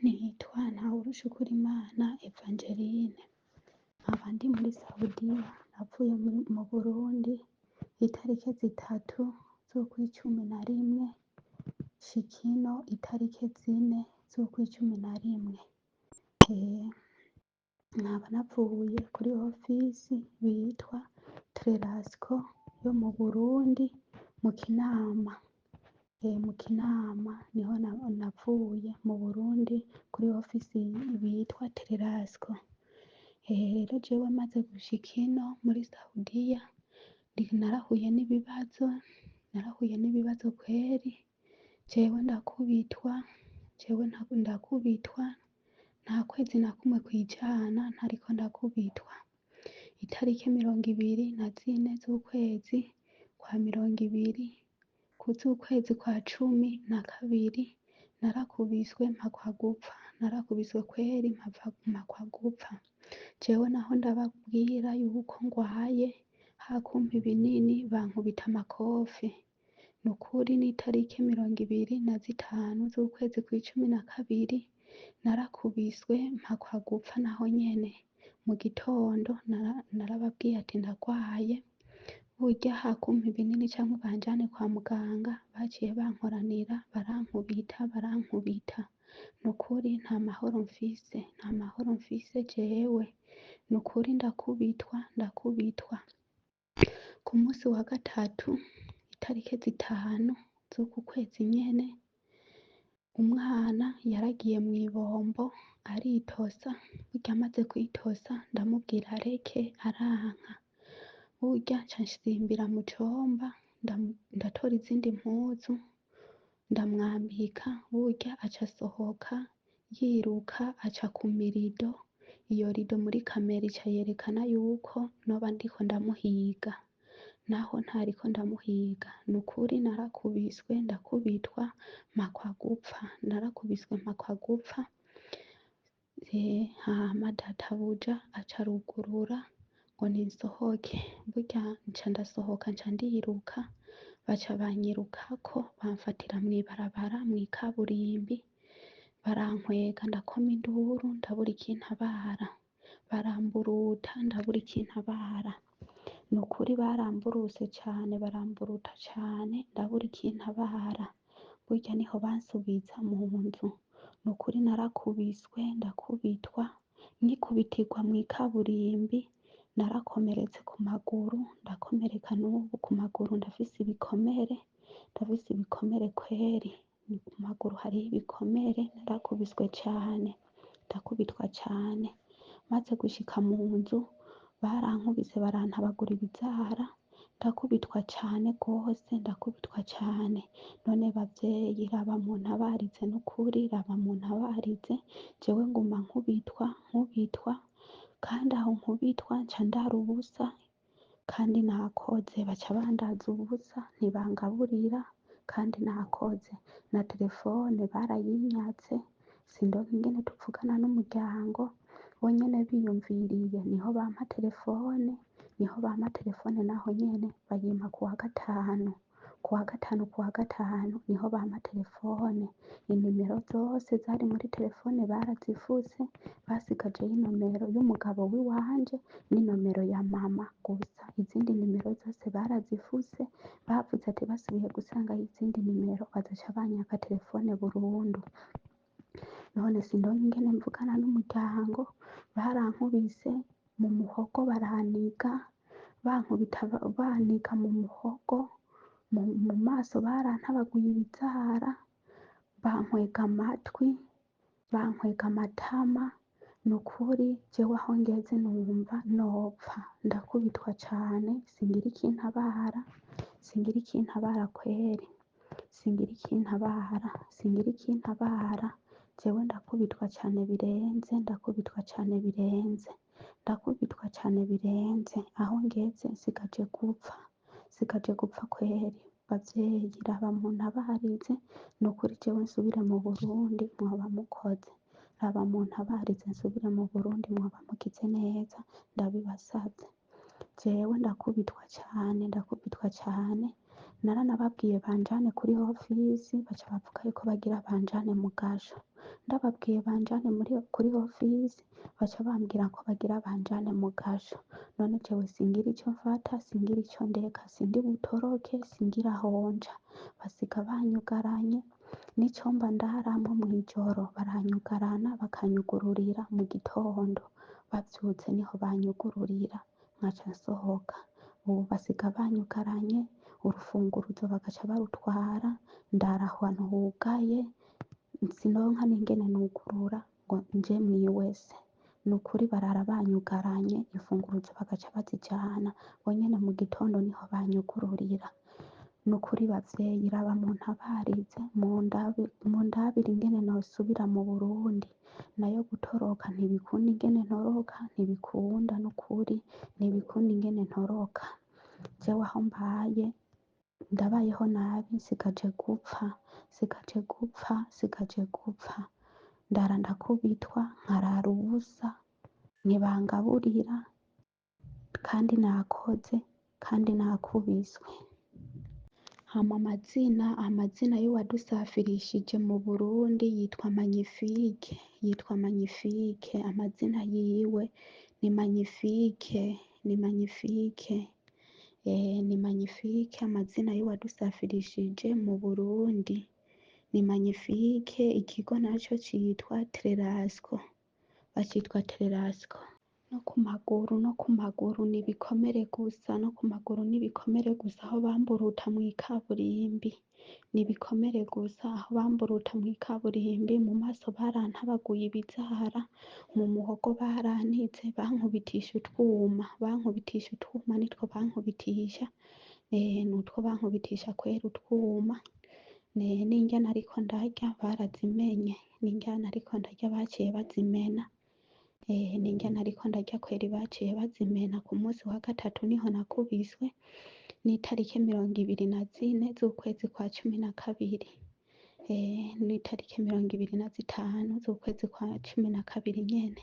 nitwa Ntawurushukurimana Evangeline, nkaba ndi muri Saudiya, navuye mu Burundi itariki 3 z'ukw'icumi nshika ino itariki 4 z'ukw'icumi. Nkaba navuye kuri ofisi bitwa Trelasco yo mu Burundi mu Kinama. Mu Kinama niho navuye mu Burundi kuri ofisi bitwa Trelasco. Rero jewe maze gushika ino muri Saudiya narahuye n'ibibazo kweri, jewe ndakubitwa, nta kwezi na kumwe kwijana ntariko ndakubitwa. Itariki 24 z'ukwezi kwa 20 k'ukwezi kwa 12 narakubiswe mpakwa gupfa, narakubiswe kweri mpakwa gupfa. Jewe naho ndababwira yuko ngwaye hakumpa ibinini bankubita amakofe. Nukuri n'itariki 25 z'ukwezi kwa 12 narakubiswe mpakwa gupfa naho nyene. Mu gitondo narababwiye ati ndagwaye, burya hakumpa ibinini canke banjane kwa muganga baciye bankoranira barankubita. Nukuri nta mahoro mfise jewe, nukuri ndakubitwa. Ku munsi wa gatatu itariki 5 z'uku kwezi nyene, umwana yaragiye mw'ibombo aritosa, burya amaze kwitosa ndamubwira areke aranka. Burya nca nsimbira mu comba ndatora izindi mpuzu ndamwambika, burya aca asohoka yiruka aca ku mirido. Iyo rido muri kamera ica yerekana yuko noba ndiko ndamuhiga, naho ntariko ndamuhiga. Nukuri narakubiswe ndakubitwa mpakwa gupfa. Hama databuja aca arugurura ngo ninsohoke, burya nca ndasohoka nca ndiruka, baca banyirukako bamfatira mw'ibarabara mw'ikaburimbi, barankwega ndakoma induru ndabura ikintabara, baramburuta ndabura ikintabara. Nukuri baramburuta cane ndabura ikintabara, burya niho bansubiza mu nzu. Nukuri narakubiswe ndakubitwa, nkikubitirwa mw'ikaburimbi narakomeretse ku maguru, ndakomereka n'ubu ku maguru ndafise ibikomere kweri, ku maguru hariho ibikomere. Narakubiswe cane, ndakubitwa cane. Maze gushika mu nzu barankubise barantabagura ibizara, ndakubitwa cane gose, ndakubitwa cane. None bavyeyi raba muntabarize, nukuri raba muntabarize, jewe nguma nkubitwa, kandi aho nkubitwa nca ndara ubusa, kandi nakoze. Baca bandaza ubusa ntibangaburira, kandi nakoze. Na telefone barayinyatse, sindonka ingene tuvugana n'umuryango, bonyene biyumviriye niho bampa telefone, naho nyene bayimpa kuwa gatanu niho bampa telefone. Inimero zose zari muri telefone barazifuse, basigajeyo inomero y'umugabo w'iwanje n'inomero ya mama gusa. Izindi nimero zose barazifuse, bavuze ati basubiye gusangayo izindi nimero bazoca banyaka telefone burundu. None sindonka ingene mvugana n'umuryango, barankubise mu muhogo baraniga, bankubita banika mu muhogo, mu maso barantabaguye ibizara, bankwega amatwi, bankwega amatama. Nukuri jewe aho ngeze numva nopfa, ndakubitwa cane, singira ikintabara kweri, singira ikintabara. Jewe ndakubitwa cane birenze, aho ngeze nsigaje gupfa kweri. Bavyeyi raba muntabarize, nukuri jewe nsubire mu Burundi mwoba mukoze. Raba muntabarize nsubire mu Burundi mwoba mugize neza, ndabibasavye. Jewe ndakubitwa cane, naranababwiye banjane kuri ofisi baca bavuga yuko bagira banjane mu gasho, ndababwiye banjane kuri ofisi baca bambwira ko bagira banjane mu gasho, none jewe singira ico mfata, singira ico ndeka, sindi butoroke, singira aho nja, basiga banyugaranye n'icumba ndaramwo mw'ijoro, baranyugarana bakanyugururira mu gitondo, bavyutse niho banyugururira nkaca nsohoka, ubu basiga banyugaranye, urufunguruzo bagaca barutwara, ndara ahantu hugaye, sinonka n'ingene nugurura ngo nje mw'iwese, nukuri barara banyugaranye, imfunguruzo bagaca bazijana, bonyene mu gitondo niho banyugururira, nukuri bavyeyi raba muntabarize, mundabire ingene nosubira mu Burundi, nayo gutoroka ntibikunda ingene ntoroka, ntibikunda nukuri, ntibikunda ingene ntoroka, jewe aho mbaye ndabayeho nabi, nsigaje gupfa, nsigaje gupfa, nsigaje gupfa, ndara ndakubitwa, nkarara ubusa, ntibangaburira, kandi nakoze, kandi nakubiswe. Hama amazina y'uwadusafirishije mu Burundi yitwa Magnifique, amazina yiwe ni Magnifique, ni Magnifique, amazina y'uwadusafirishije mu Burundi ni Magnifique, ikigo naco citwa Trerasco, bacitwa Trerasco. No ku maguru ni ibikomere gusa, no ku maguru ni ibikomere gusa, aho bamburuta mw'ikaburimbi, ni ibikomere gusa, aho bamburuta mw'ikaburimbi, mu maso barantabaguye ibizara, mu muhogo barantize, bankubitisha utwuma, nitwo bankubitisha, nutwo bankubitisha kwera utwuma, n'indya nariko ndarya barazimenye, n'indya nariko ndarya baciye bazimena, n'indya nariko ndarya kweri baciye bazimena, ku munsi wa gatatu niho nakubiswe, n'itariki 24 z'ukwezi kwa 12, n'itariki 25 z'ukwezi kwa 12 nyene,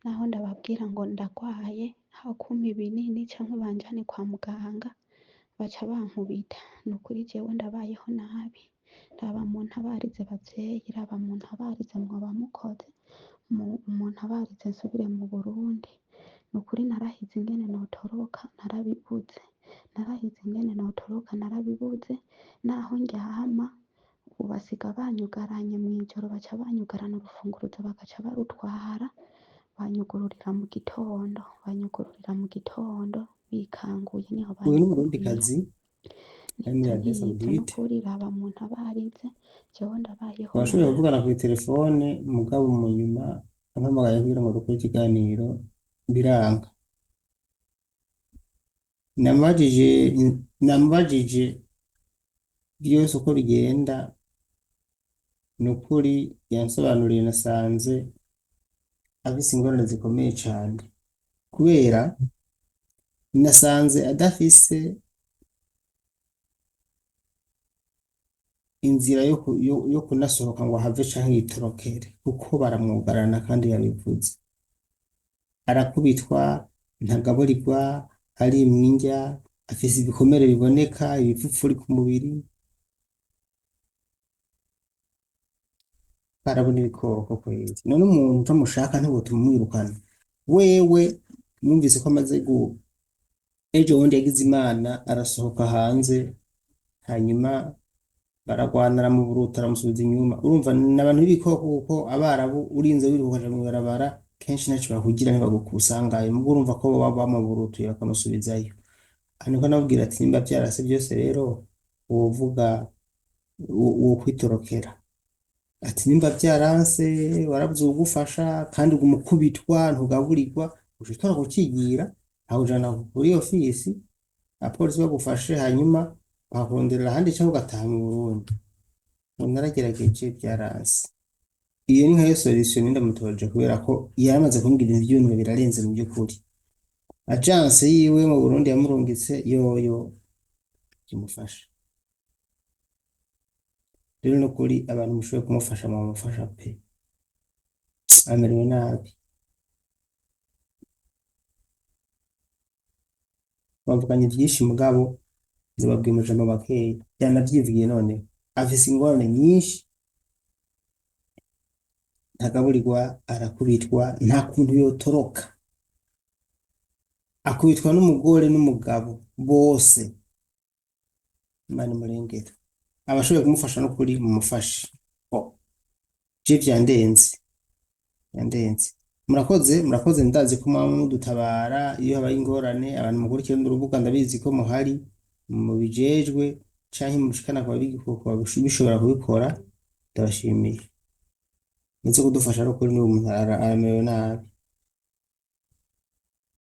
naho ndababwira ngo ndagwaye, aho kumpa ibinini canke banjane kwa muganga, baca bankubita, nukuri jewe ndabayeho nabi, raba muntabarize bavyeyi, raba muntabarize mwoba mukoze, muntabarize nsubire mu Burundi, nukuri narahize ingene notoroka narabibuze, naho ndyama ubu basiga banyugaranye mw'ijoro, baca banyugarana urufunguruzo bagaca barutwara, banyugururira mu gitondo, bikanguye niho uyu ni banyugururira, umurundikazi ari muri Arabie nivyo Saoudite, nukuri raba muntabarize, jewe ndabayeho twashoboye nabi. kuvugana kuri telefone mugabo mu nyuma ampamagaye kugira ngo dukore ikiganiro biranga, namubajije byose uko bigenda, ni ukuri yansobanuriye, nasanze afise ingorane zikomeye cane, kubera nasanze adafise inzira yo kunasohoka ngo ahave canke yitorokere, kuko baramwugarana kandi yabivuze, arakubitwa, ntagaburirwa, arimwa indya, afise ibikomere biboneka, ibipfupfuri ku mubiri, barabona ibikoko kwezi, none umuntu utamushaka ntibotuma umwirukana, wewe mwumvise ko amaze ejo bundi yagize Imana arasohoka hanze, hanyuma baragwana, aramuburuta, aramusubiza inyuma, urumva n'abantu b'ibikoko, kuko Abarabu urinze wirukaja mw'ibarabara kenshi ntaco bakugira, ntibagukusangayo, mugo urumva ko baba bamuburutuye bakamusubizayo, niko namubwira ati nimba vyarase byose rero wovuga wokwitorokera, ati nimba vyaranse warabuze uwugufasha kandi uguma ukubitwa ntugaburirwa, uca utwara kukigira akujana kuri ofisi abapolisi bagufashe, hanyuma bakakuronderera ahandi canke ugataha mu Burundi. Naragerageje vyaranse, iyo ni nkayo solution ndamutoje, kubera ko yaramaze kumbwira ibintu vy'ibintu birarenze mu by'ukuri, agence yiwe mu Burundi yamurungitse yoyo kimufasha, rero nukuri abantu mushoboye kumufasha mumufasha pe, amerewe nabi, bavuganye vyinshi mugabo nzobabwira amajambo makeya yanavyivugiye none afise ingorane nyinshi ntagaburirwa arakubitwa nta kuntu yotoroka akubitwa n'umugore n'umugabo bose Imana imurengere abashoboye kumufasha no kuri mumufashe je yandenze murakoze ndazi ko mwamwe mudutabara iyo habaye ingorane abantu mukurikira urubuga ndabizi ko muhari mubijejwe canke mushikana kwa bishobora kubikora ndabashimiye muze kudufasha no kuri n'uwo muntu aramerewe nabi